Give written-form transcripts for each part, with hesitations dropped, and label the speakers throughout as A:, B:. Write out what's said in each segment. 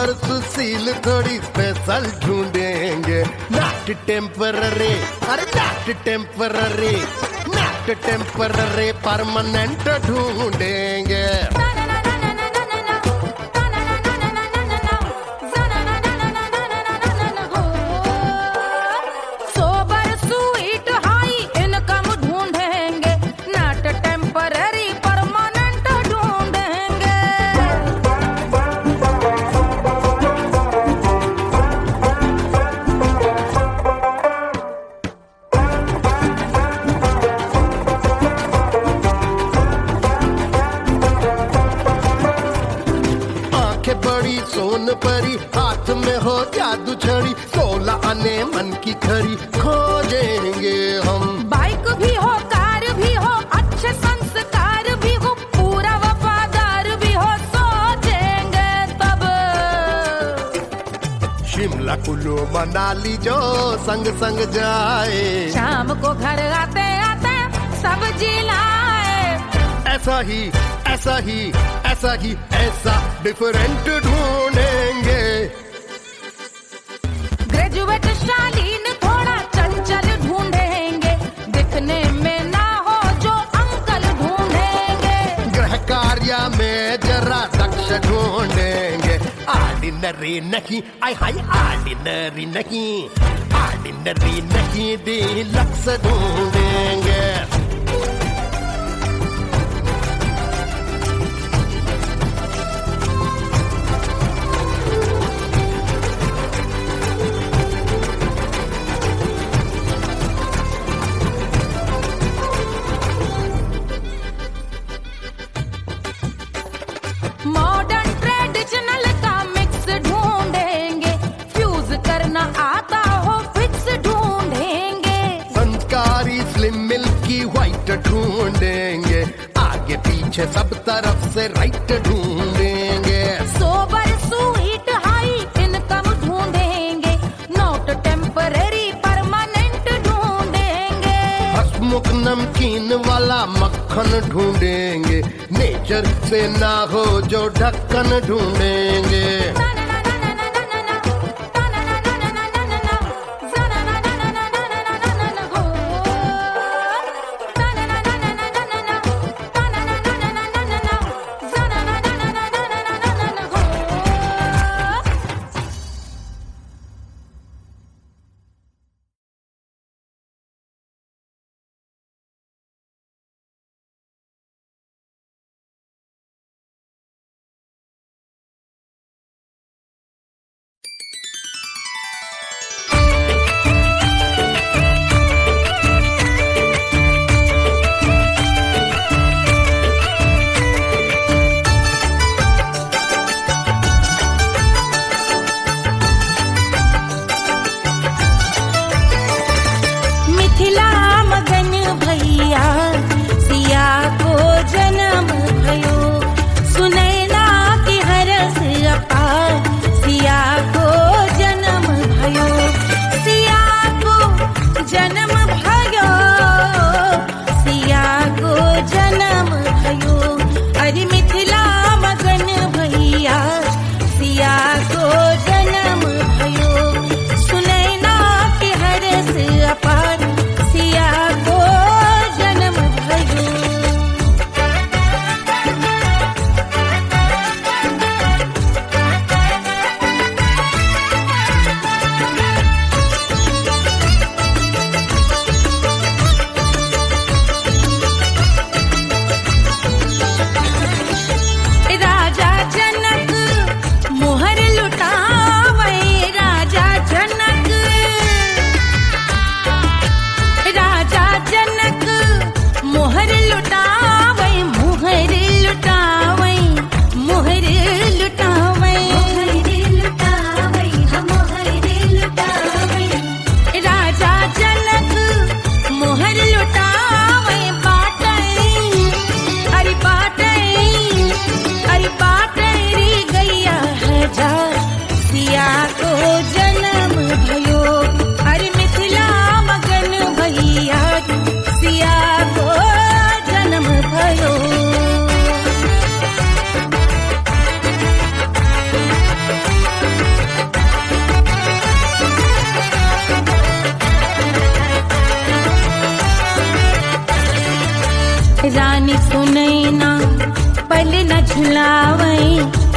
A: सुंदर सुशील थोड़ी स्पेशल ढूंढेंगे, नॉट टेम्पररी, अरे not temporary, not temporary, permanent ढूंढेंगे। बड़ी सोन परी, हाथ में हो जादू छड़ी, 16 आने मन की खरी खोजेंगे हम।
B: बाइक भी हो, कार भी हो, अच्छे संस्कार भी हो, पूरा वफादार भी हो, सोचेंगे तब।
A: शिमला कुल्लू मनाली जो संग संग जाए,
B: शाम को घर आते आते सब्जी लाए।
A: ऐसा ही ऐसा ही ऐसा ही ऐसा डिफरेंट ढूंढेंगे।
B: ग्रेजुएट शालीन थोड़ा चंचल ढूंढेंगे, दिखने में ना हो जो अंकल ढूंढेंगे।
A: गृह कार्य में जरा दक्ष ढूंढेंगे, ऑर्डिनरी नहीं, आय हाय ऑर्डिनरी नहीं, ऑर्डिनरी नहीं, डीलक्स ढूंढेंगे।
B: मॉडर्न ट्रेडिशनल का मिक्स ढूंढेंगे, फ्यूज करना आता हो फिक्स ढूंढेंगे।
A: संस्कारी स्लिम मिल्की व्हाइट ढूंढेंगे, आगे पीछे सब तरफ से राइट ढूंढेंगे।
B: सोबर स्वीट हाई इनकम ढूंढेंगे, नॉट टेम्पररी परमानेंट ढूंढेंगे।
A: हसमुख नमकीन वाला मक्खन ढूंढेंगे, नेचर से ना हो जो ढक्कन ढूंढेंगे।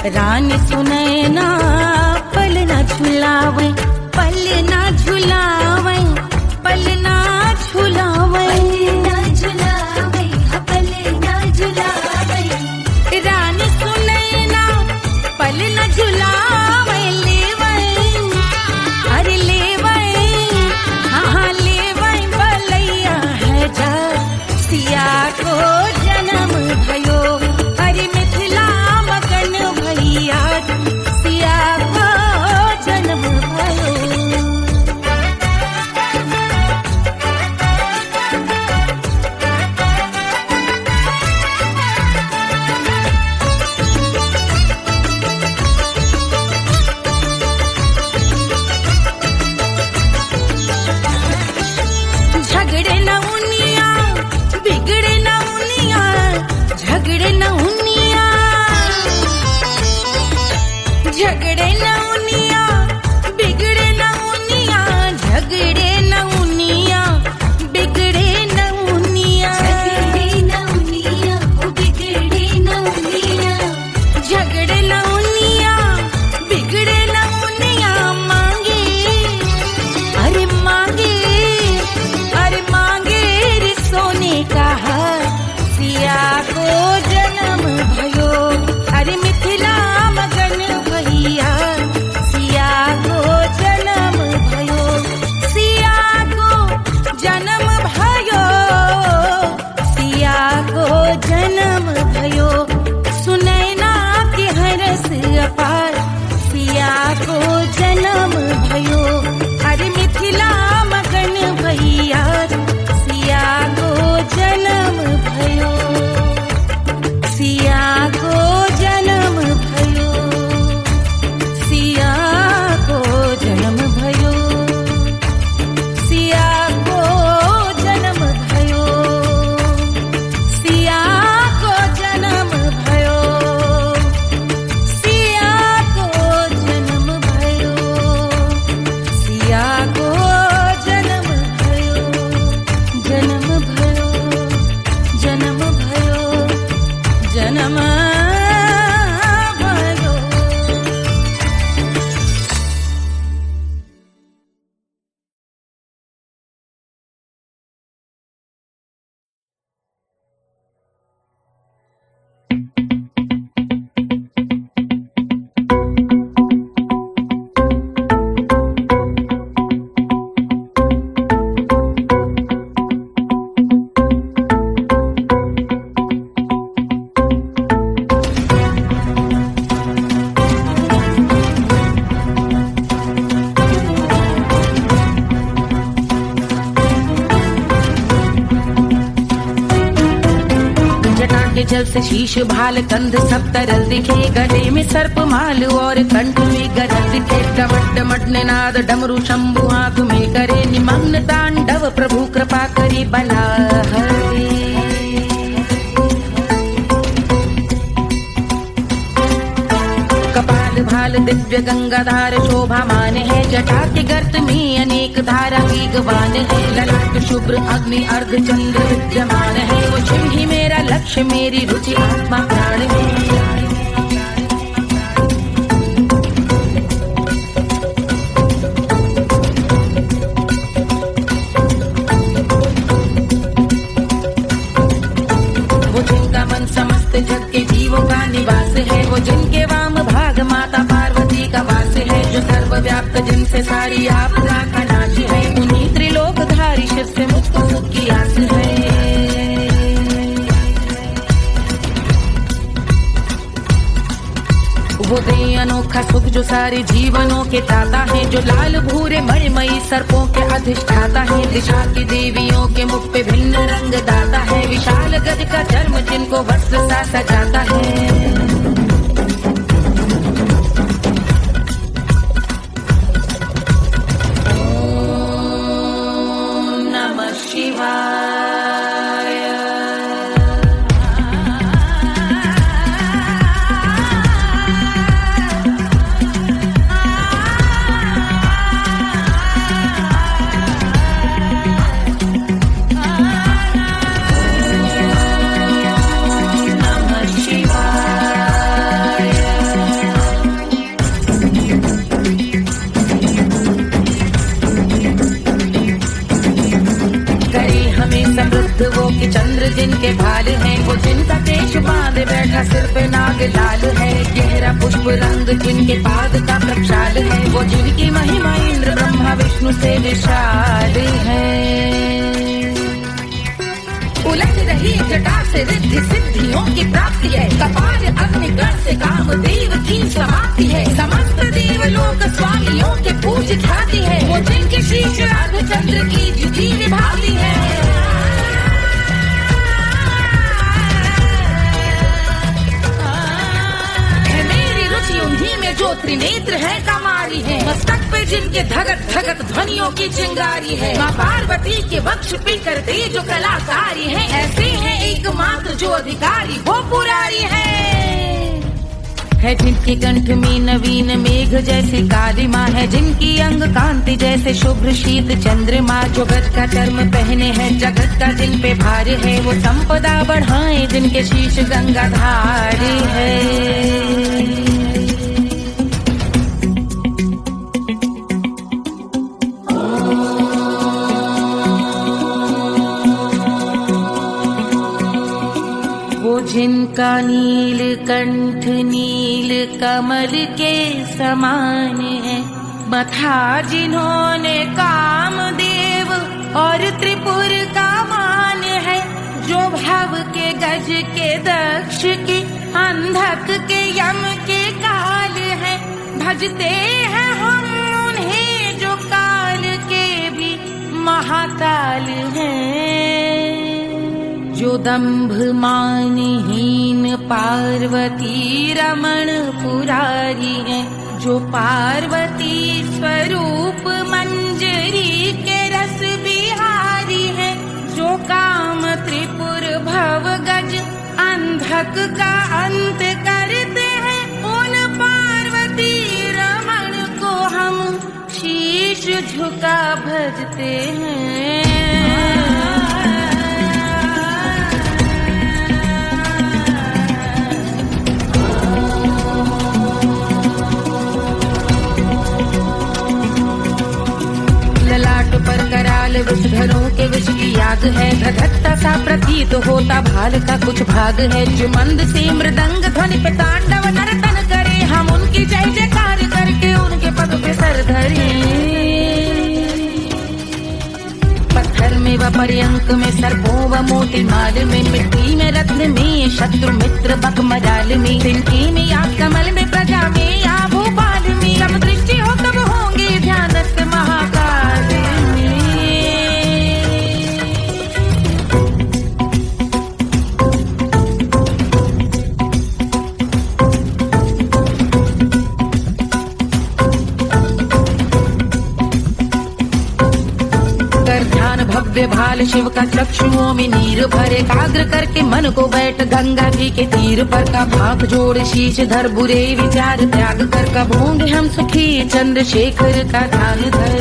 B: रानी सुनैना पल ना झुलावे, पल ना झुलावे, पल ना झुलावे, पल ना झुलावे, रानी सुनैना पल ना झुलावे, लेवै अरे लेवै हाँ लेवै बलैया है जा सिया को जन्म भयो, अरे मिथिला मगन भैया सिया को जन्म भयो। झगड़े न उनिया बिगड़े न उनिया, झगड़े न उनिया, झगड़े न उनिया बिगड़े न उनिया, झगड़े न उनिया बिगड़े न उनिया, झगड़े न उनिया बिगड़े न उनिया, झगड़े न उनिया बिगड़े न उनिया, मांगे अरे मांगे, अरे मांगे रे सोने का हार सिया को जन्म भयो, अरे मिथिला मगन भैया सिया को जन्म भयो, सिया को जन्म भयो, सिया को जन्म भयो, सुनैना के हरस अपार सिया को जन्म भयो, अरे मिथिला मगन भैया सिया को जन्म भयो, सिया को जन्म भयो, सिया को जन्म भयो, सिया को जन्म भयो, सिया को जन्म भयो, सिया को जन्म भयो, सिया को जन्म भयो, जन्म भयो, जन्म भयो, जन्म भयो। जल से शीश भाल कंध सब तरल दिखे, गले में सर्प माल और कंठ में गरज दिखे, डमट डमट निनाद डमरू शंभु आंख में करे निमग्न तांडव, प्रभु कृपा करी बला हरे। कपाल भाल दिव्य गंगाधार शोभामान है, जटा के गर्त में अनेक धारा की गवान है, ललाट शुभ्र अग्नि अर्ध चंद्र विद्यमान है, वो शिव ही मेरा लक्ष्य मेरी रुचि आत्मा प्राण है। वो जिनका मन समस्त जग के जीवों का निवास है, वो जिनके वाम भाग माता पार्वती का वास है, जो सर्वव्याप्त जिनसे सारी आपदा का नाश है, उन्हीं त्रिलोकधारी शिव से मुझको सुख की आस है। वो दे अनोखा सुख जो सारे जीवनों के दाता है, जो लाल भूरे मणिमयी सर्पों के अधिष्ठाता है, दिशा की देवियों के मुख पे भिन्न रंग दाता है, विशाल गज का चर्म जिनको वस्त्र सा सजाता है। रूप रंग जिनके पाद का प्रक्षाल है, वो जिनकी महिमा इंद्र ब्रह्मा विष्णु से विशाल है। उलट रही जटा से रिद्धि सिद्धियों की प्राप्ति है, कपाल अग्निगण से कामदेव की समाप्ति है। समस्त देवलोक स्वामियों के पूज ख्याति है, वो जिनके शीश अर्धचंद्र की ज्योति निभाती है। मेरी रुचि उन्हीं में जो त्रिनेत्र है कमारी है, मस्तक पे जिनके धगत धगत ध्वनियों की चिंगारी है। माँ पार्वती के वक्ष पे करते जो कलाकारी है, ऐसे हैं एकमात्र जो अधिकारी वो पुरारी है। जिनके कंठ में नवीन मेघ जैसे कालिमा है, जिनकी अंग कांति जैसे शुभ्र शीत चंद्रमा। जो गज का चर्म पहने हैं जगत का जिन पे भार है, वो संपदा बढ़ाए जिनके शीश गंगाधार है। जिनका नील कंठ नील कमल के समान है, मथा जिन्होंने कामदेव और त्रिपुर का मान है। जो भव के गज के दक्ष के अंधक के यम के काल है, भजते हैं हम उन्हें जो काल के भी महाकाल हैं। जो दंभ मानहीन पार्वती रमण पुरारी है, जो पार्वती स्वरूप मंजरी के रस बिहारी है। जो काम त्रिपुर भव गज अंधक का अंत करते हैं, उन पार्वती रमण को हम शीश झुका भजते हैं। ललाट पर कराल विषधरों के विष की याद है, धधकता सा प्रतीत होता भाल का कुछ भाग है। जो मंद से मृदंग ध्वनि पे तांडव नर्तन करे, हम उनकी जय जयकार करके उनके पद पे सर धरे। पत्थर में व पर्यंक में सर्पों व मोती माल में, मिट्टी में रत्न में शत्रु मित्र बक मजाल में, तिनकी में या कमल में प्रजा में या भोपाल में। जब दृष्टि हो तब होंगे ध्यानस्थ महाकाल में। कर ध्यान भव्य भाल शिव का चक्षुओं में नीर भरे, एकाग्र करके मन को बैठ गंगा जी के तीर पर। का भाग जोड़ शीश धर बुरे विचार त्याग कर, कब होंगे हम सुखी चंद्रशेखर का ध्यान धर।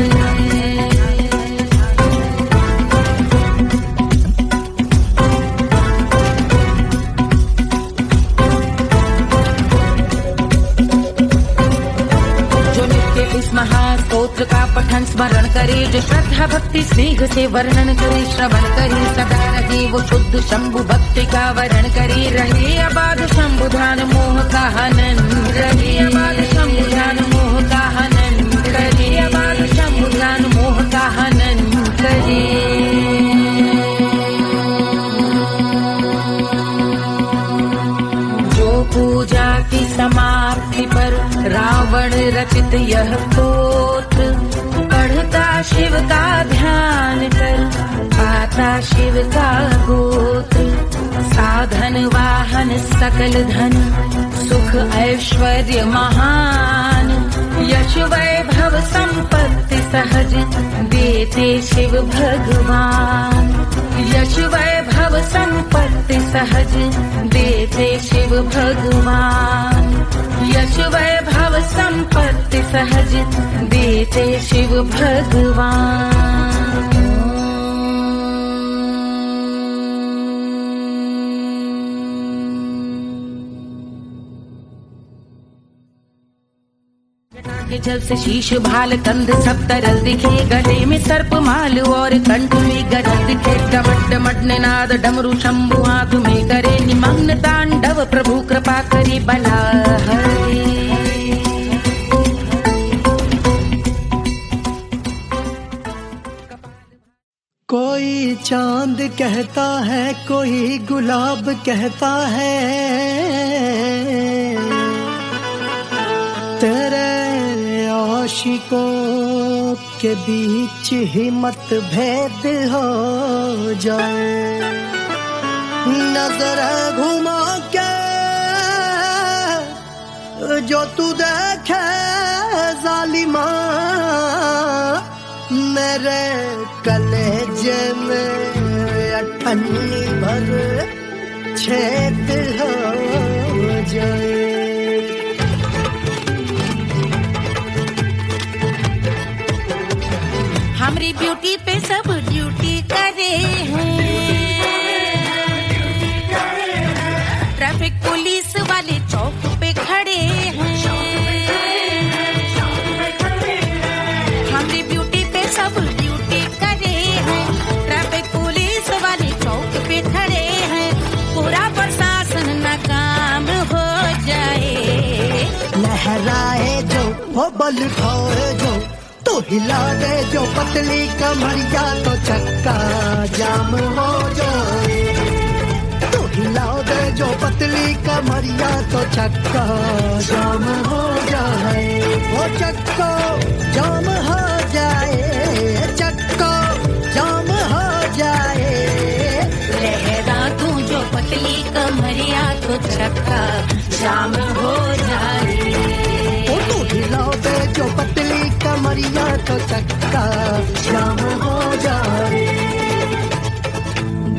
B: महास्तोत्र का पठन स्मरण करे, जो श्रद्धा भक्ति स्नेह से वर्णन करे, श्रवण करे सदा रहे वो शुद्ध शंभु भक्ति का वरण करे। रहे अबाध शंभु ध्यान मोह का हनन, रहे अबाध शंभु ध्यान मोह का हनन, रहे अबाध शंभु ध्यान मोह का हनन करे। पूजा की समाप्ति पर रावण रचित यह स्तोत्र, पढ़ता शिव का ध्यान कर पाता शिव का गोत्र। साधन वाहन सकल धन सुख ऐश्वर्य महान, यश वैभव संपत्ति सहज देते शिव भगवान। यश वैभव संपत्ति सहज देते शिव भगवान। यश वैभव संपत्ति सहज देते शिव भगवान। के जल से शीश भाल कंध सब तरल दिखे, गले में सर्प माल और कंठ में गरल दिखे। डमट डमट निनाद डमरू शंभु आंख में करे निमग्न तांडव, प्रभु कृपा करे बला हरे।
C: चांद कहता है कोई गुलाब कहता है, तेरे आशिकों के बीच ही मतभेद हो जाए। नजर घुमा के जो तू देखे जालिमा, मेरे कलेजे में अठन्नी भर छेद हो जाए।
B: हमारी ब्यूटी पे सब ड्यूटी करे हैं, ट्रैफिक पुलिस वाले चौक पे खड़े हैं। हमारी ब्यूटी पे सब ड्यूटी करे हैं, ट्रैफिक पुलिस वाले चौक पे खड़े हैं। पूरा प्रशासन नाकाम हो जाए।
C: लहराए जो वो बल खाए जो, तो हिला दे जो पतली कमरिया, तो चक्का जाम हो जाए। तो हिला दे जो पतली कमरिया, तो चक्का जाम हो जाए। वो चक्का जाम हो जाए, चक्का जाम हो जाए।
B: लहरा तू जो पतली कमरिया, तो चक्का जाम हो जाए।
C: तो हिला दे जो पतली कमरिया, तो चक्का जाम हो जाए।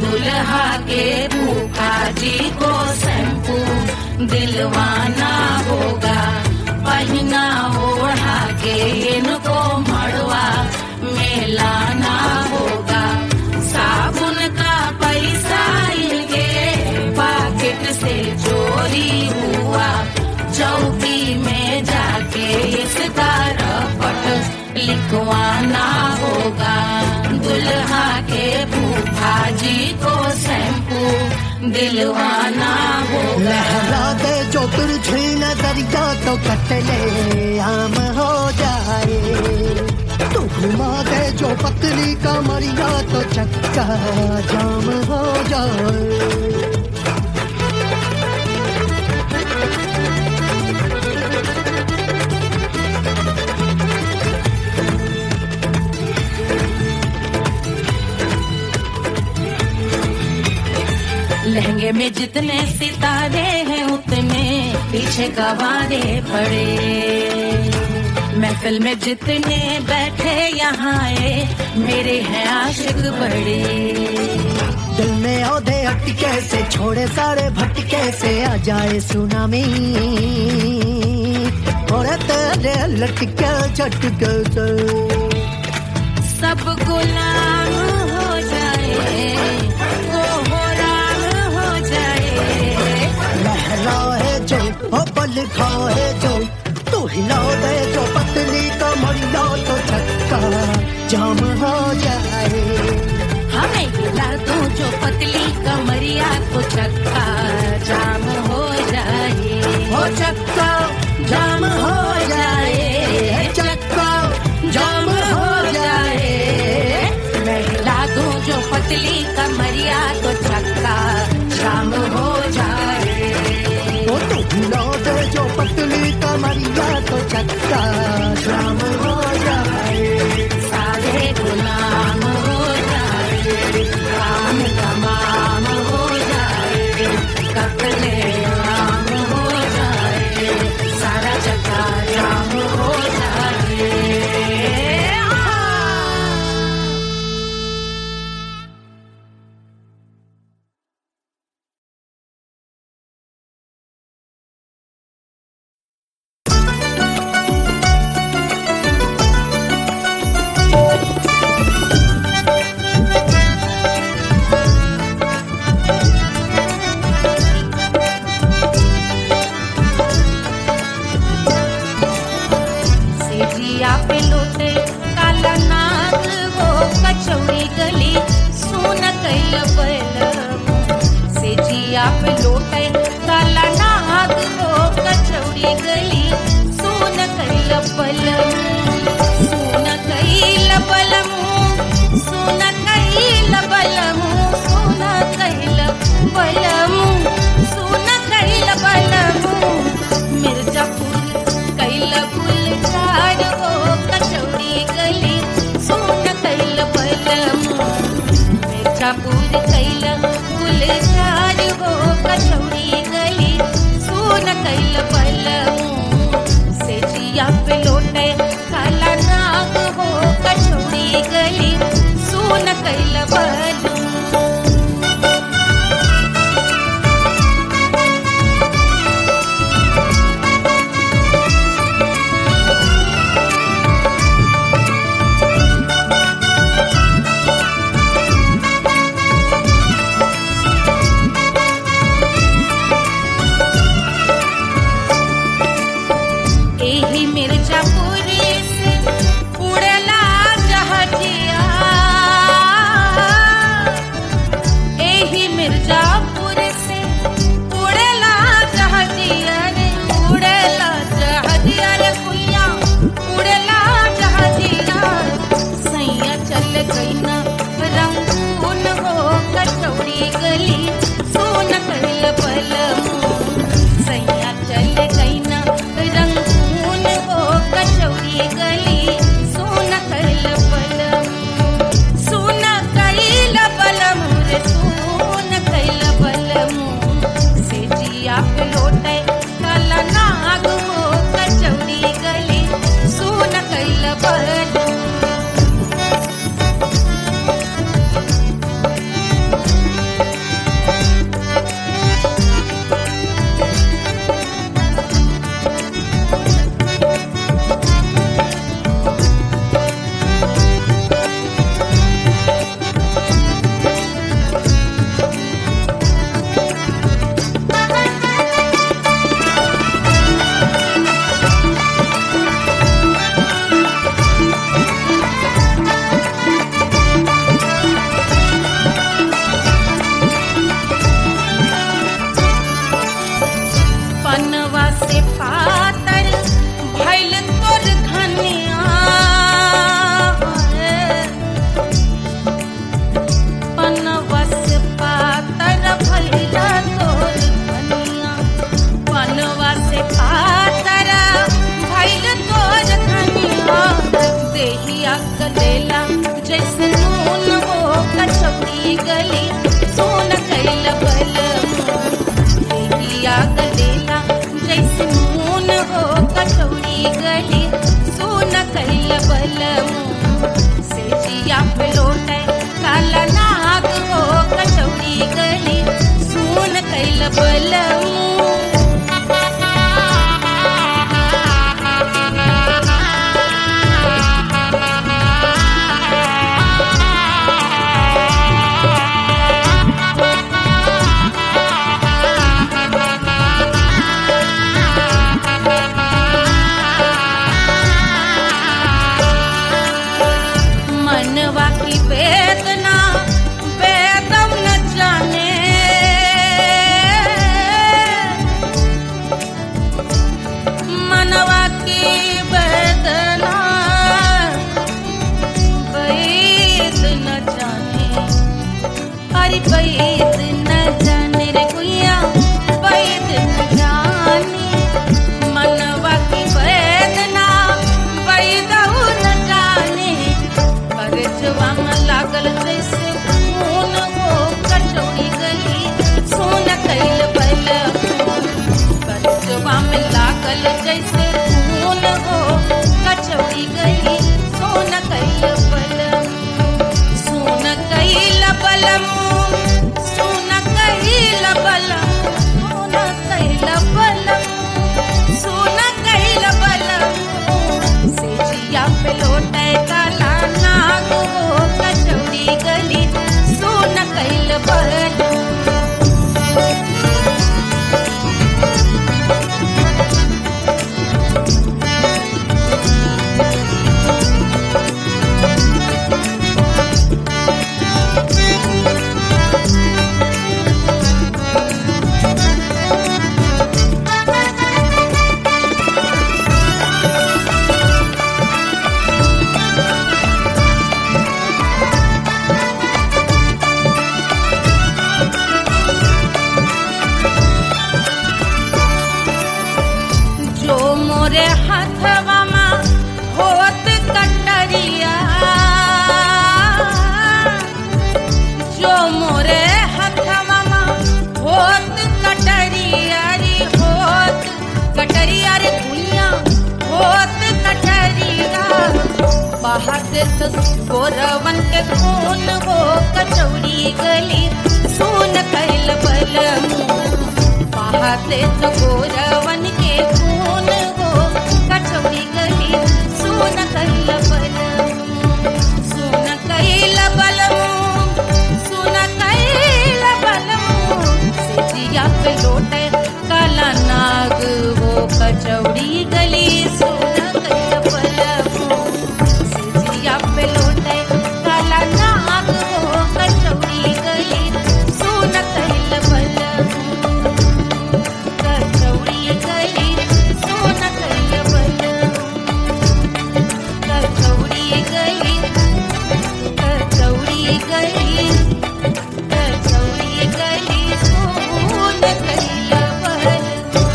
B: दुल्हा के फूफा जी को शैम्पू दिलवाना होगा, पहना ओढ़ा के इनको मड़वा में लाना होगा। साबुन का पैसा इनके पॉकेट से चोरी हुआ, चौकी में जाके इसका रपट लिखवाना होगा। दुल्हा के फूफा जी को शैम्पू दिलवाना होगा।
C: लहरा दे जो तुरझी नजरिया, तो कटले आम हो जाए। तू घुमा दे जो पतली कमरिया, तो चक्का जाम हो जाए।
B: लहंगे में जितने सितारे हैं, उतने पीछे गवारे पड़े। महफिल में जितने बैठे यहाँ आए, मेरे हैं आशिक बड़े।
C: दिल में औधे अटके से, छोड़े सारे भटके से, आ जाए सुनामी और तेरे लटके झटके से
B: सब गुलाम हो जाए,
C: लहराए जो वो बल खाए जो, तू हिला दे जो पतली कमरिया, तो चक्का जाम हो जाए।
B: हमें हिला दो जो पतली कमरिया, तो चक्का जाम हो जाए।
C: वो चक्का जाम हो जाए, चक्का जाम हो जाए।
B: मैं हिला दूं जो पतली कमरिया, तो चक्का जाम हो जाए।
C: वो तो हिला दे जो पतली कमरिया, तो चक्का जाम हो जाए।
B: सारे गुलाम हो जाए, काम तमाम हो जाए, कत्ले आम हो जाए, सारा चक्का जाम हो जाए।
D: बलम
B: गुलजार हो कचौड़ी गली सोन कैल बलमू मिर्जापुर कैल गुलजार हो कचौड़ी गली सोन कैल बलमू से जिया पे लोटे काला नाग हो कचौड़ी गली सोन कैल बलमू एही मिर्जापुर से उड़ला जहाजिया एही मिर्जापुर से उड़ला जहाजिया रे उड़ला जहाजिया रे भैया उड़ला जहाजिया सैया चल गई ना रंगून हो कचौड़ी गली सोन कैल बलमू सैया चल गई ना रंगून हो कचौड़ी गली सोन कैल बलमू सोन कैल बलमू रे सोन कैल बलमू से जिया पे लोटे काला नाग हो कचौड़ी गली सोन कैल बलमू पनवा से पातर भइल तोर धनिया पनवा से पातर भइल तोर धनिया पनवा से पातर भइल तोर धनिया देहिया गलेला जैसे नून हो कचौड़ी गली सोन कैल बलमू देहिया गलेला जैसे नून हो कचौड़ी गली सोन कैल बलमू से जिया पे लोटे काला नाग हो कचौड़ी गली सोन कैल बलमू मनवा की वेदना वेदम न जाने हथवा मा होत कटरिया, जो मोरे हथवा मा होत कटरिया रे, होत कटरिया रे भुइया होत कटरिया, बहाते तो गोरवन के खून हो कचौड़ी गली सुन कैल बलमू, बहाते तो गोरवन के खून हो कचौड़ी गली सुन कैल बलमू, सुन कैल बलमू, सुन कैल बलमू, सिजिया पे लोटे काला नाग हो कचौड़ी गली सुन कैल बलमू, सिजिया पे लोटे काला नाग हो कचौड़ी गली सुन कैल बलमू, कचौड़ी गली सुन कैल बलमू, कचौड़ी गली, कचौड़ी गली, कचौड़ी गली सुन कैल बलमू।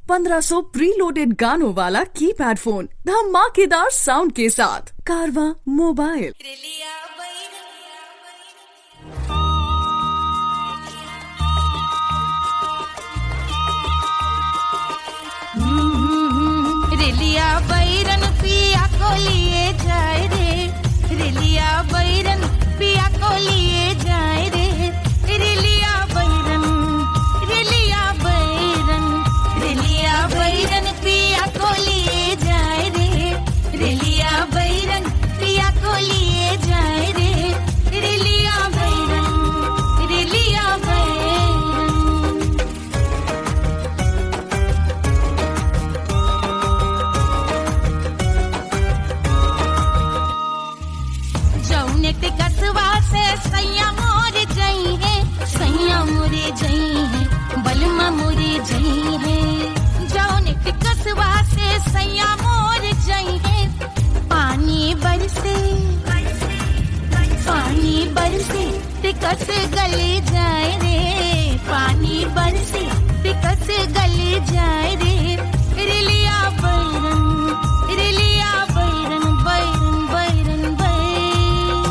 D: पंद्रह 1500 प्रीलोडेड गानों वाला कीपैड फोन धमाकेदार साउंड के साथ कारवा मोबाइल।
B: रेलिया बैरन पिया को लिए जाए रे, रेलिया बैरन पिया को लिए जाए रे, रेलिया बैरन, रेलिया बैरन, रेलिया बैरन पिया को लिए जाए रे, रेलिया बैरन पिया को लिए जाए रे, रेलिया बैरन, रेलिया बैरन। जौने ते कसवा से सैया मोर जई है, सैया मोरे जई है, बलमा मोरे जई है, जौने ते कसवा से सैया मोर जई है, पानी बरसे, पानी बरसे ते कस गले जाए रे, पानी बरसे ते कस गले जाए रे, रेलिया बैरन, रेलिया बैरन, बैरन बैरन बैरन।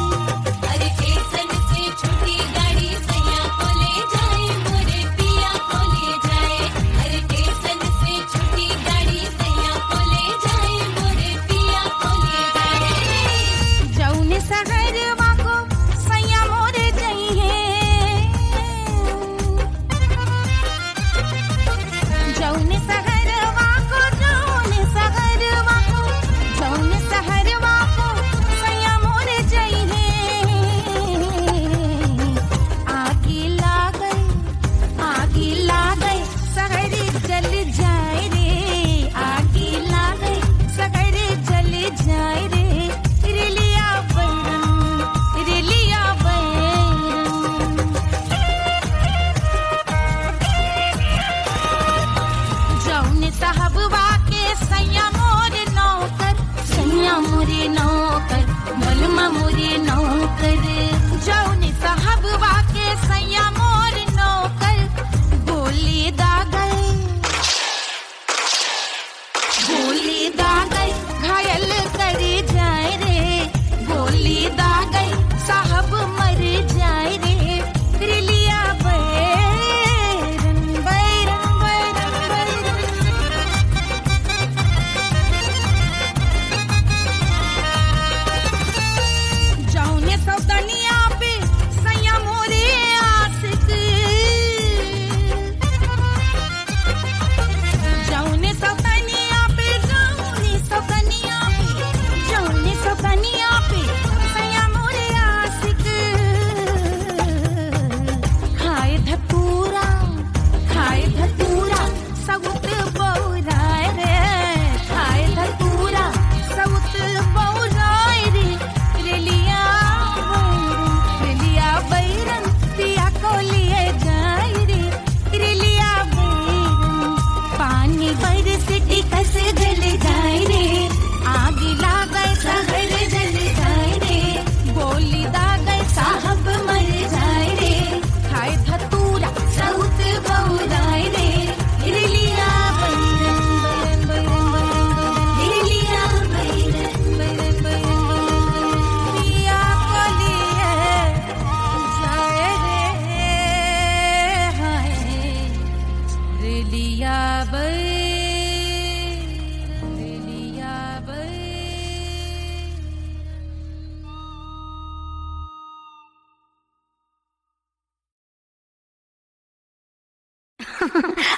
B: अरे स्टेशन से छुट्टी गाड़ी सैया को ले जाए, मोरे पिया को ले जाए, अरे स्टेशन से छुट्टी गाड़ी सैया को ले जाए, मोरे पिया को ले जाए, जौने सहरवा को सैया मोरे जई है, जौने सहरवा को, जौने सहरवा को, जौने सहरवा को सैया मोरे जई है, आगे लागई, आगे लागई सहरे जल जाए रे, आगे लागई सहरे जल जाए रे, रेलिया बैरन, रेलिया बैरन। जौने साहबवा के सैया मोरे नौकर, सैया मोरे नौकर, बलमा मोरे नौकर, जौने साहबवा के सैया मोरे नौकर, गोली दागल, गोली दागल घायल करे जाए रे, गोली दागल साहब मर जाए रे, रेलिया बैरन, बैरन बैरन बैरन। जौने सौतनिया पे सैया मोरे आशिक, जौने सौतनिया पे, जौने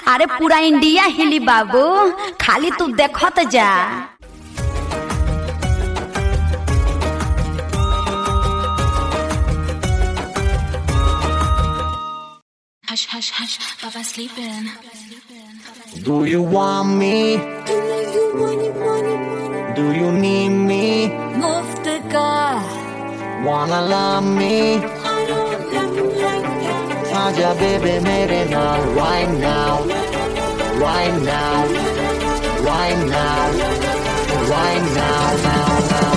E: अरे पूरा इंडिया हिली बाबू, खाली तू देखत जा।
B: Hush, hush, hush, Papa's sleeping.
F: Do you want me? Do you need me?
E: मुफ्त का
F: Wanna love me? आजा बेबे मेरे नाल right now, right now, right now, right now, now, now.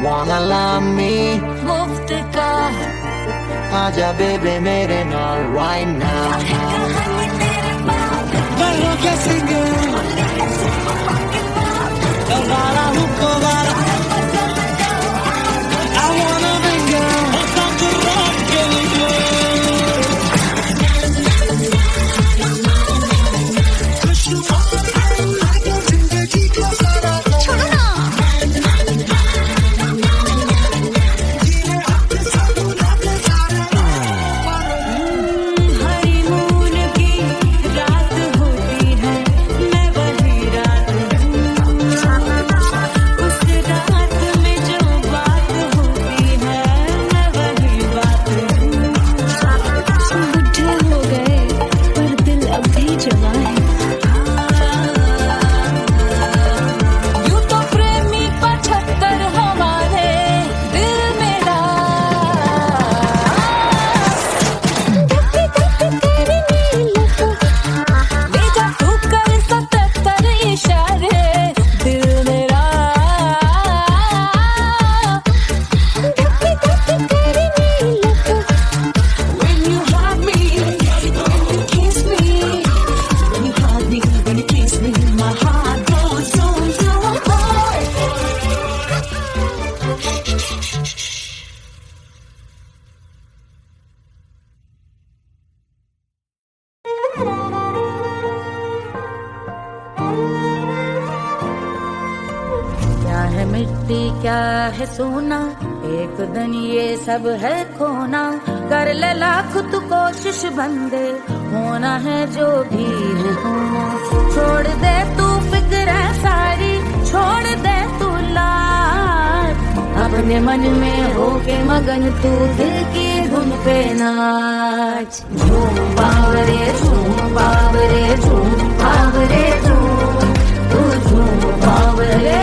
F: Wanna love me?
E: मुफ्त का
F: आजा बेबे मेरे नाल right now.
B: क्या है मिट्टी क्या है सोना, एक दिन ये सब है खोना। कर ले लाख तू कोशिश बंदे, होना है जो भी है होना। छोड़ दे तू फिक्र सारी, छोड़ दे तू लाज, अपने मन में होके मगन तू दिल की धुन पे नाच। झूम बावरे झूम बावरे झूम बावरे झूम, तू झूम बावरे।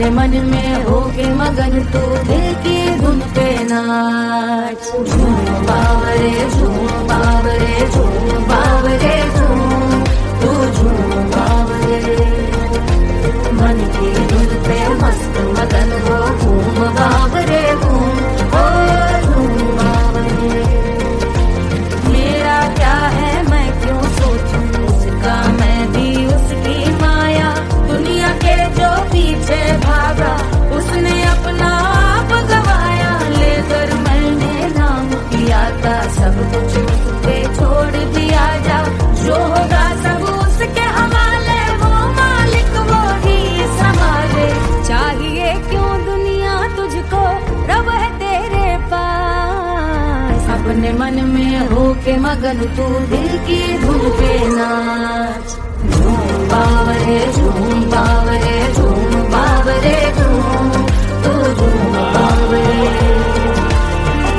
B: अपने मन में होके मगन तू दिल की धुन पे नाच। झूम बावरे झूम बावरे झूम बावरे झूम, तू झूम बावरे। मन की धुन पे मस्त मगन हो घूम बावरे घूम, ओ झूम बावरे। मेरा क्या है मैं क्यों सोचूं उसका, मैं भी उसकी माया। दुनिया के जो पीछे भागा उसने अपना आप गवाया। लेकर मैंने नाम किया था सब कुछ उस पे छोड़ दिया जा। जो होगा सब उसके हवाले, वो मालिक वो ही संभाले। चाहिए क्यों दुनिया तुझको, रब है तेरे पास। अपने मन में होके मगन तू दिल की धुन पे नाच। झूम बावरे झूम बावरे झूम बावरे झूम, तू झूम बावरे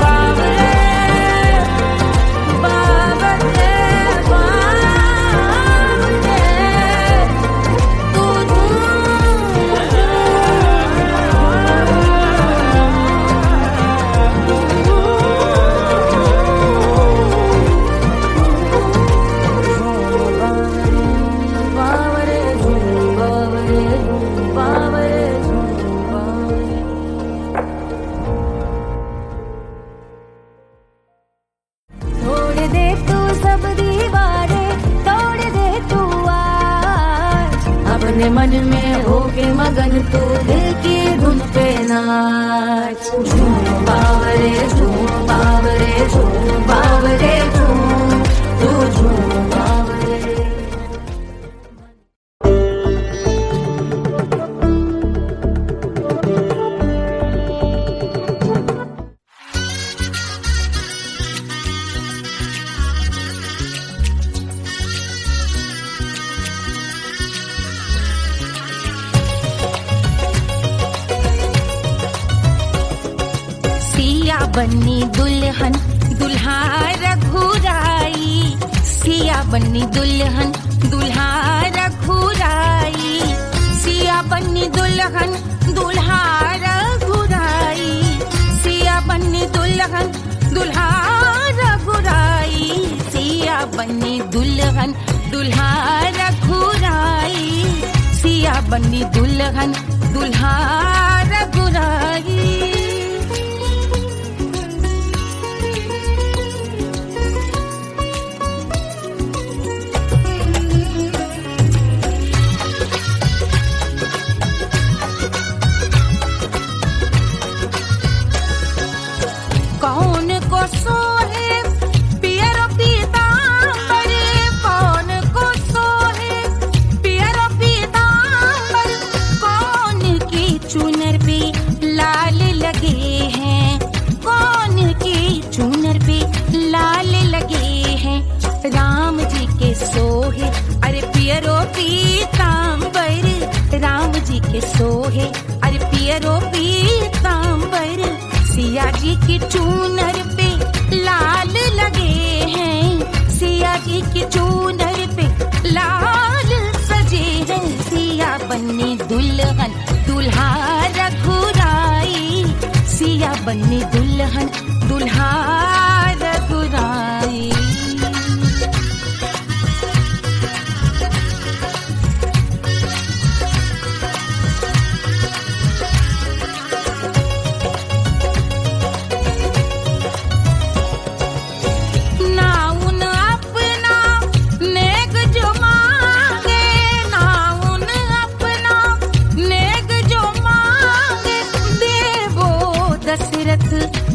B: बावरे बावरे बावरे, तू बावरे झूम बावरे झूम बावरे झूम बावरे। तोड़ दे तू सब दीवारें, तोड़ दे तू आज। अपने मन में होके मगन तू दिल की धुन पे नाच। झूम बावरे झूम बावरे झूम बावरे झूम, तू झूम बावरे। सिया बन्नी दुल्हन दुल्हा रघुराई। सिया बन्नी दुल्हन दुल्हा रघुराई। सिया बन्नी दुल्हन दुल्हा रघुराई। सिया बन्नी दुल्हन दुल्हा रघुराई। सिया बन्नी दुल्हन दुल्हा रघुराई। सिया बन्नी दुल्हन दुल्हा रघुराई। कौन को सोहे पियरो पीतांबर, कौन को सोहे पियरो पीतांबर। कौन की चुनर पे लाल लगे हैं, कौन की चुनर पे लाल लगे हैं। राम जी के सोहे अरे पियरो पीतांबर, राम जी के सोहे अरे पियरो पीतांबर। सिया जी की चूनर पे लाल लगे हैं, सिया जी की चूनर पे लाल सजे हैं। सिया बन्नी दुल्हन दुल्हा रघुराई। सिया बन्नी दुल्हन दुल्हा रघुराई।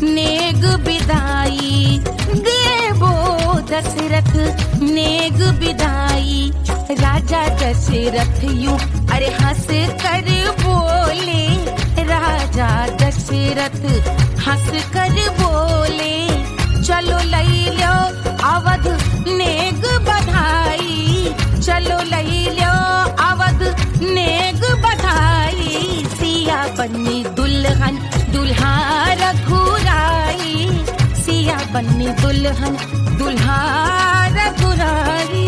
B: नेग बिदाई देवो दशरथ नेग बिदाई। राजा दशरथ यूं अरे हंस कर बोले, राजा दशरथ हंस कर बोले। चलो लई लो अवध नेग बधाई, चलो लई लो अवध नेग बधाई। सिया बन्नी दुल्हन दुल्हा रघुराई। सिया बन्नी दुल्हन दुल्हा रघुराई।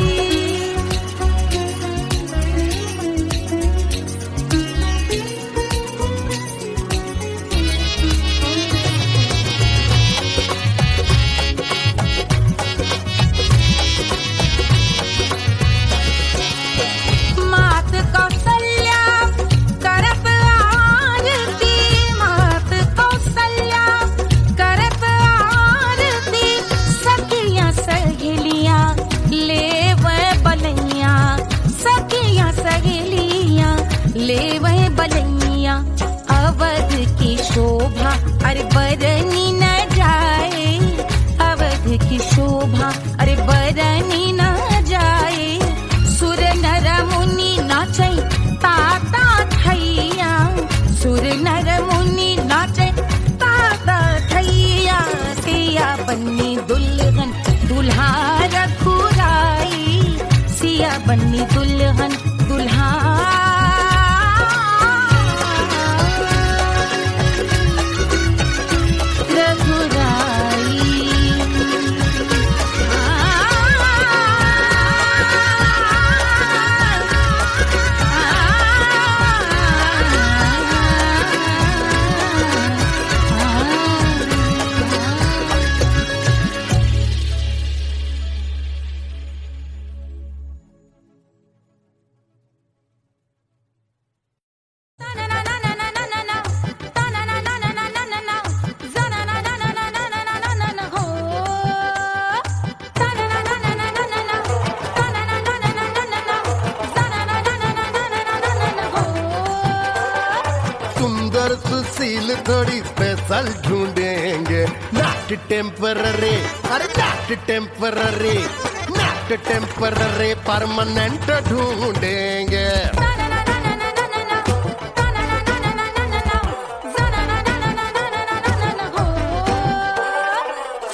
B: बन्नी दुल्हन दुल्हा रघुराई, सिया बन्नी दुल्हन दुल्हा
A: सुंदर सुशील थोड़ी स्पेशल ढूंढेंगे, नॉट टेम्पररी, अरे not temporary, not temporary, permanent ढूंढेंगे।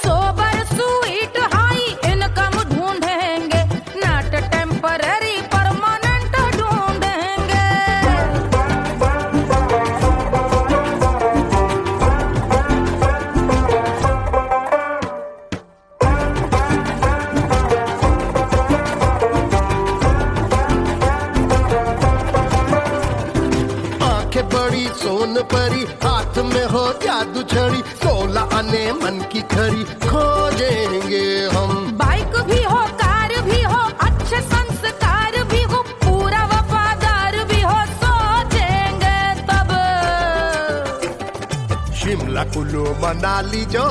B: सोबर स्वीट हाई इनकम ढूंढेंगे, नॉट टेम्पररी परमानेंट ढूंढेंगे।
A: आंखें बड़ी सोन परी, हाथ में हो जादू छड़ी, 16 आने मन की खरी खोजेंगे हम।
B: बाइक भी हो कार भी हो, अच्छे संस्कार भी हो, पूरा वफादार भी हो, सोचेंगे तब।
A: शिमला कुल्लू मनाली जो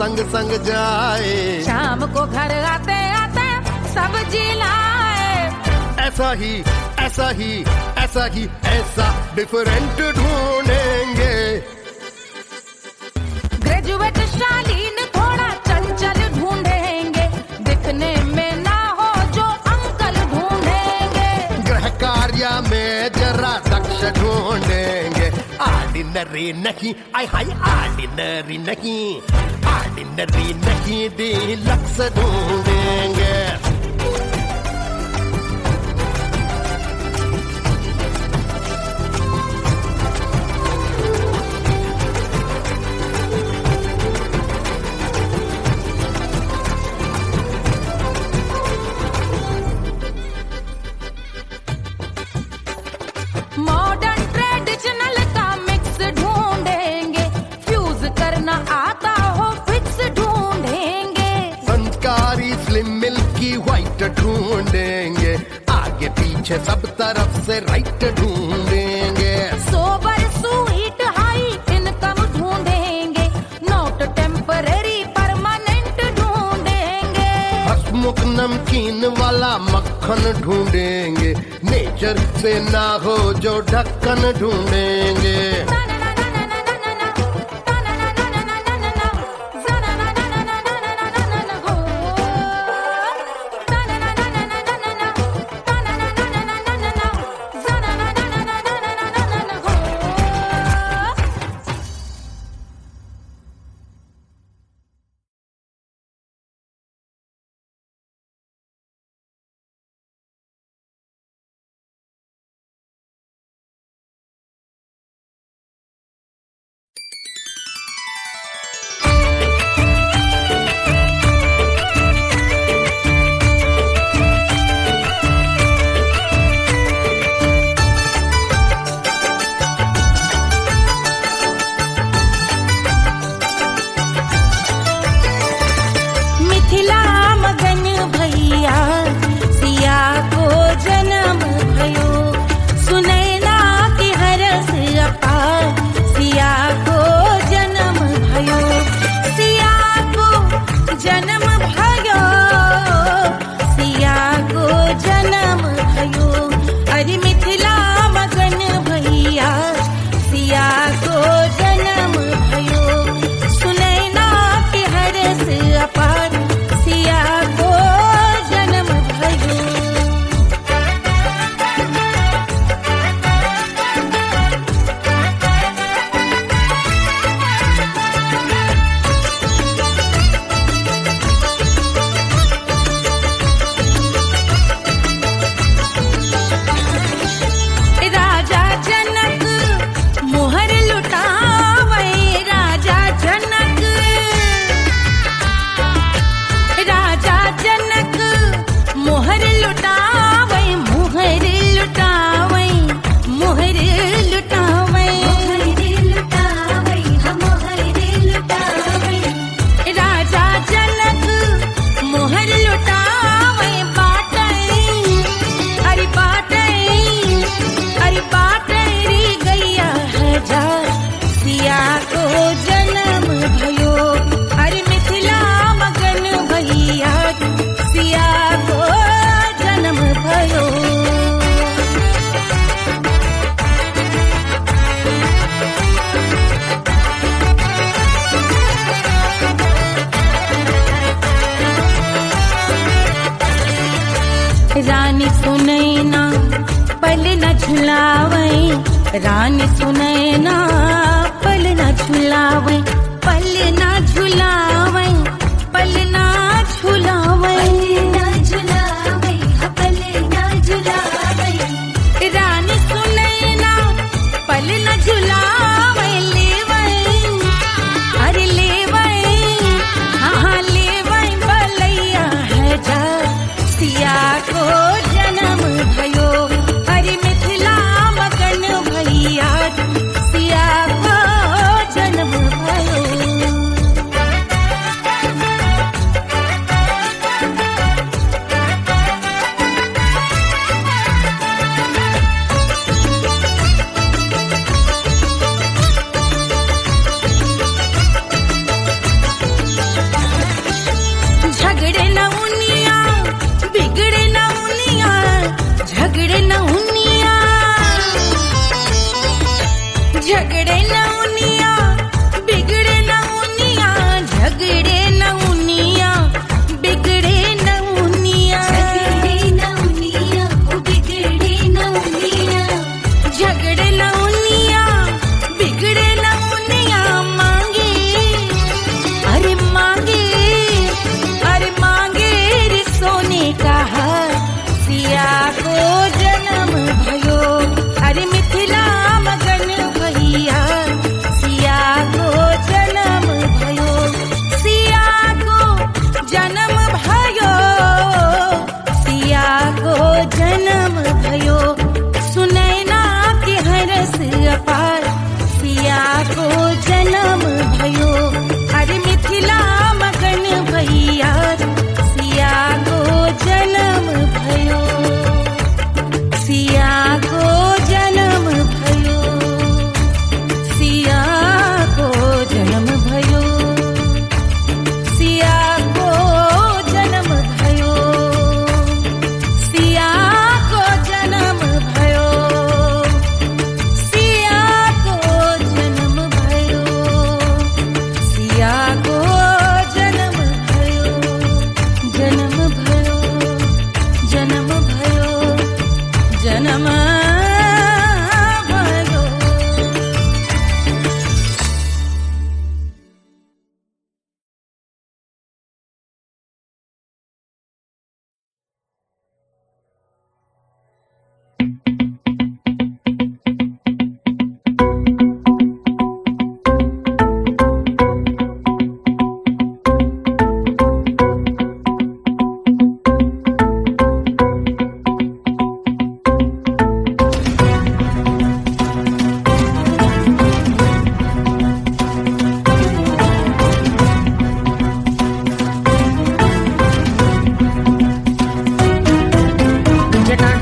A: संग संग जाए,
B: शाम को घर आते आते सब्जी लाए।
A: ऐसा ही ऐसा ही ऐसा ही ऐसा डिफरेंट ढूंढेंगे।
B: ग्रेजुएट शालीन थोड़ा चंचल ढूंढेंगे, दिखने में ना हो जो अंकल ढूंढेंगे।
A: गृह कार्य में जरा दक्ष ढूंढेंगे, ऑर्डिनरी नहीं, आय हाय ऑर्डिनरी नहीं, ऑर्डिनरी नहीं, डीलक्स ढूंढेंगे।
B: मॉडर्न ट्रेडिशनल का मिक्स ढूंढेंगे, फ्यूज करना आता हो फिक्स ढूंढेंगे।
A: संस्कारी स्लिम मिल्की व्हाइट ढूंढेंगे, आगे पीछे सब तरफ से राइट ढूंढेंगे।
B: सोबर स्वीट हाई इनकम ढूंढेंगे, नॉट टेम्पररी परमानेंट ढूंढेंगे।
A: हसमुख नमकीन वाला मक्खन ढूंढेंगे, नेचर से ना हो जो ढक्कन ढूंढेंगे।
B: झुलावे रानी सुनैना, पलना झुलावे पलना झुलावे पलना झुलावे पलना झुलावे रानी सुनैना पलना झुलावे लेवे अरे लेवे हाँ लेवे बलैया है जा सिया को जन्म भयो अरे मिथिला मगन भैया सिया को जन्म भयो। झगड़े न उनिया बिगड़े न उनिया झगड़े न उनिया झगड़े न उनिया बिगड़े न उनिया झगड़े न उनिया बिगड़े न उनिया झगड़े न उनिया बिगड़े न उनिया झगड़े न उनिया बिगड़े न उनिया मांगे अरे मांगे रे सोने का हार सिया को जन्म भयो अरे मिथिला मगन भैया सिया को जन्म भयो सिया को जन्म भयो सिया को जन्म भयो सुनैना के हरस अपार सिया को जन्म भयो अरे मिथिला मगन भैया सिया को जन्म भयो सिया को जन्म भयो सिया को जन्म भयो सिया को जन्म भयो सिया को जन्म भयो सिया को जन्म भयो सिया को जन्म भयो जन्म भयो जन्म भयो जन्म भयो।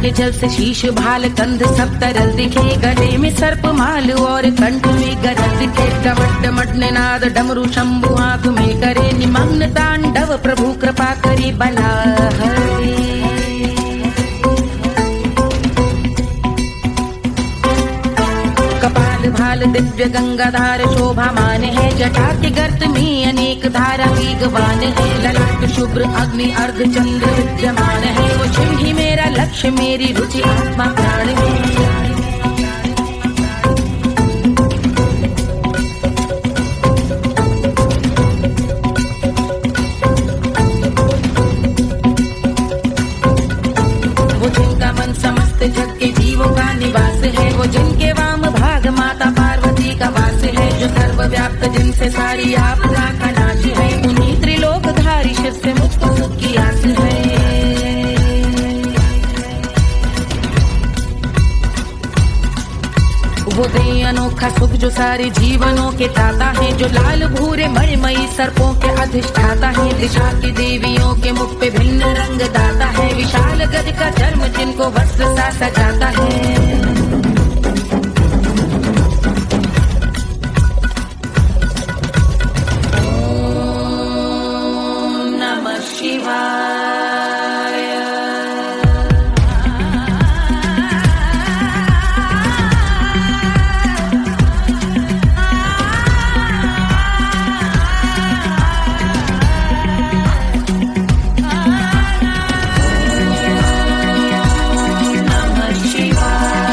B: के जल से शीश भाल कंध सब तरल दिखे गले में सर्प माल और कंठ में गरज दिखे डमट डमट निनाद डमरू शंभु आंख में करे निमग्न तांडव प्रभु कृपा करे बला हरे। कपाल भाल दिव्य गंगाधार शोभा मान है जटा के गर्त में अनेक धारा वेगवान है ललाट शुभ्र अग्नि अर्ध चंद्र विद्यमान है वो शिव ही मेरा लक्ष्य मेरी रुचि आत्मा प्राण है। वो जिनका मन समस्त जग के जीवों का निवास है वो जिनके वाम भाग माता पार्वती का वास है जो सर्वव्याप्त जिनसे सारी आपदा का नाश है उन्हीं त्रिलोकधारी शिव से मुझको सुख की आस है। वो दे अनोखा सुख जो सारे जीवनों के दाता है जो लाल भूरे मणिमयी सर्पों के अधिष्ठाता है दिशा की देवियों के मुख पे भिन्न रंग दाता है विशाल गज का चर्म जिनको वस्त्र सा सजाता है। शिवाय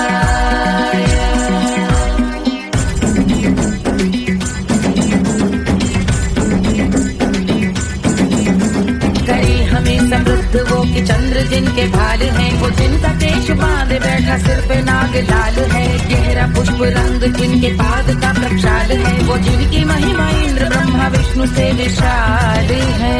B: जिनके भाल हैं, वो जिनका केश बांधे बैठा सिर पे नाग लाल है। गहरा पुष्प रंग जिनके पाद का प्रक्षाल है, वो जिनकी महिमा इंद्र ब्रह्मा विष्णु से विशाल है।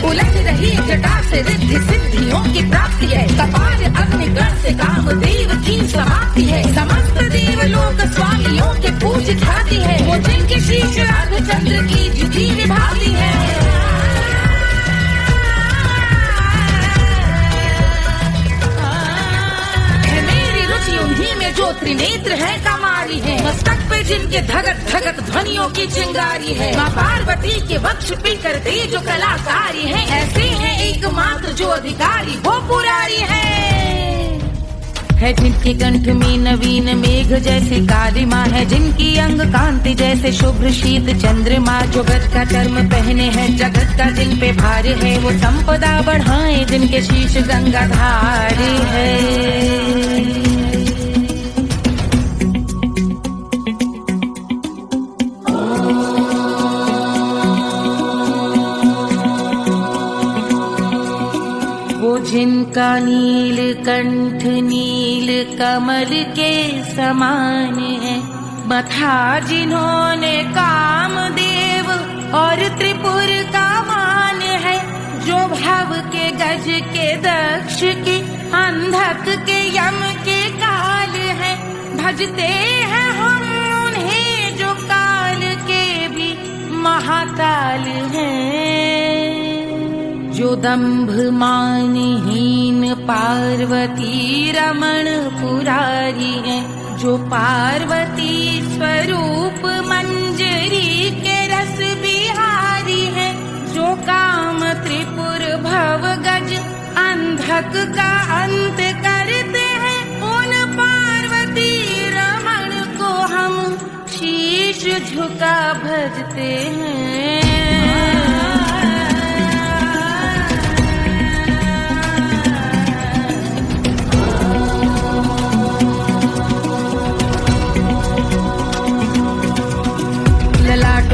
B: उलझ रही जटा से रिद्धि सिद्धियों की प्राप्ति है, कपाल अग्निगण से कामदेव की समाप्ति है। समस्त देवलोक स्वामियों के पूज ख्याति है, वो जिनके शीश अर्धचंद्र की जुटी निभाती है। मेरी रुचि उन्हीं में जो त्रिनेत्र है कमारी है, मस्तक पे जिनके धगत धगत ध्वनियों की चिंगारी है। माँ पार्वती के वक्ष पे करते जो कलाकारी है, ऐसे हैं एकमात्र जो अधिकारी वो पुरारी है। जिनके कंठ में नवीन मेघ जैसे कालिमा है, जिनकी अंग कांति जैसे शुभ्र शीत चंद्रमा। जो गज का चर्म पहने हैं जगत का जिन पे भार है, वो संपदा बढ़ाए जिनके शीश गंगाधार है। जिनका नील कंठ नील कमल के समान है, मथा जिन्होंने कामदेव और त्रिपुर का मान है। जो भव के गज के दक्ष के अंधक के यम के काल है, भजते हैं हम उन्हें जो काल के भी महाकाल हैं। जो दंभ मानहीन पार्वती रमण पुरारी है, जो पार्वती स्वरूप मंजरी के रस बिहारी है। जो काम त्रिपुर भव गज अंधक का अंत करते हैं, उन पार्वती रमण को हम शीश झुका भजते हैं।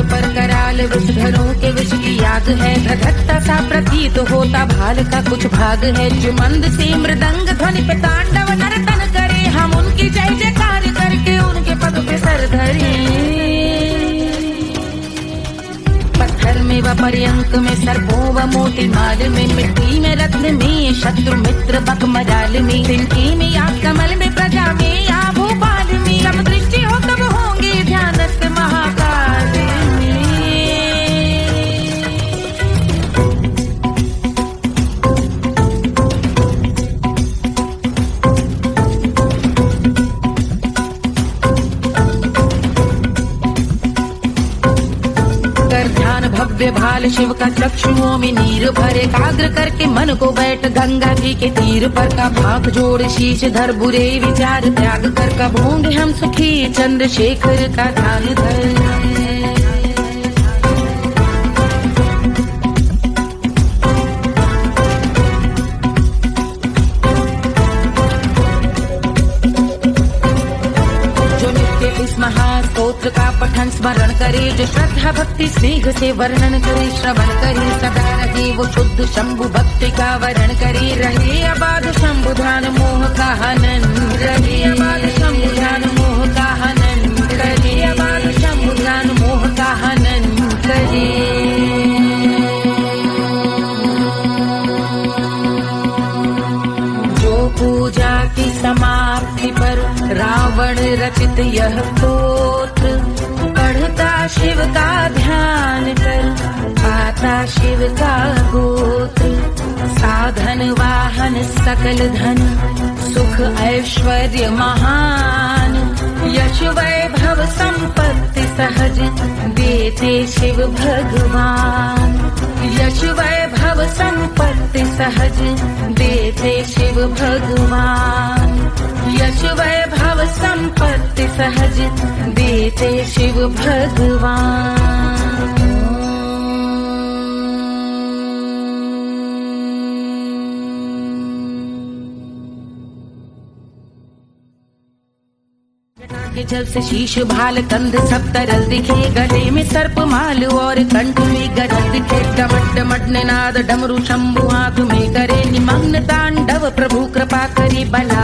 B: पर कराल विषधरों के विष की याद है, धधकता सा प्रतीत होता भाल का कुछ भाग है। जो मंद से मृदंग ध्वनि पे तांडव नर्तन करे, हम उनकी जय जयकार करके उनके पद पे सर धरे। पत्थर में व पर्यंक में सर्पों व मोटी माल में, मिट्टी में रत्न में शत्रु मित्र बक मजाल में, तिनकी में या कमल में प्रजा में या भोपाल में। जब दृष्टि हो तब होंगे ध्यानस्थ महाकाल में। भव्य भाल शिव का चक्षुओं में नीर भरे, एकाग्र करके मन को बैठ गंगा जी के तीर पर। का भाग जोड़ शीश धर बुरे विचार त्याग कर, कब होंगे हम सुखी चंद्रशेखर का ध्यान धर। महास्तोत्र का पठन स्मरण करे, जो श्रद्धा भक्ति स्नेह से वर्णन करे, श्रवण करे सदा रहे वो शुद्ध शंभु भक्ति का वरण करे। रहे अबाध शंभु ध्यान मोह का हनन, रहे अबाध शंभु ध्यान मोह का हनन, रहे अबाध शंभु ध्यान मोह का हनन करे। पूजा की समाप्ति पर रावण रचित यह स्तोत्र, पढ़ता शिव का ध्यान कर पाता शिव का गोत्र। साधन वाहन सकल धन सुख ऐश्वर्य महान, यश वैभव संपत्ति सहज देते शिव भगवान। यश वैभव संपत्ति सहज देते शिव भगवान। यश वैभव संपत्ति सहज देते शिव भगवान। के जल से शीश भाल कंध सब तरल दिखे, गले में सर्प माल और कंठ में गरल दिखे। डमट डमट मटने नाद डमरू शंभु आंख में करे निमग्न तांडव प्रभु कृपा करी बला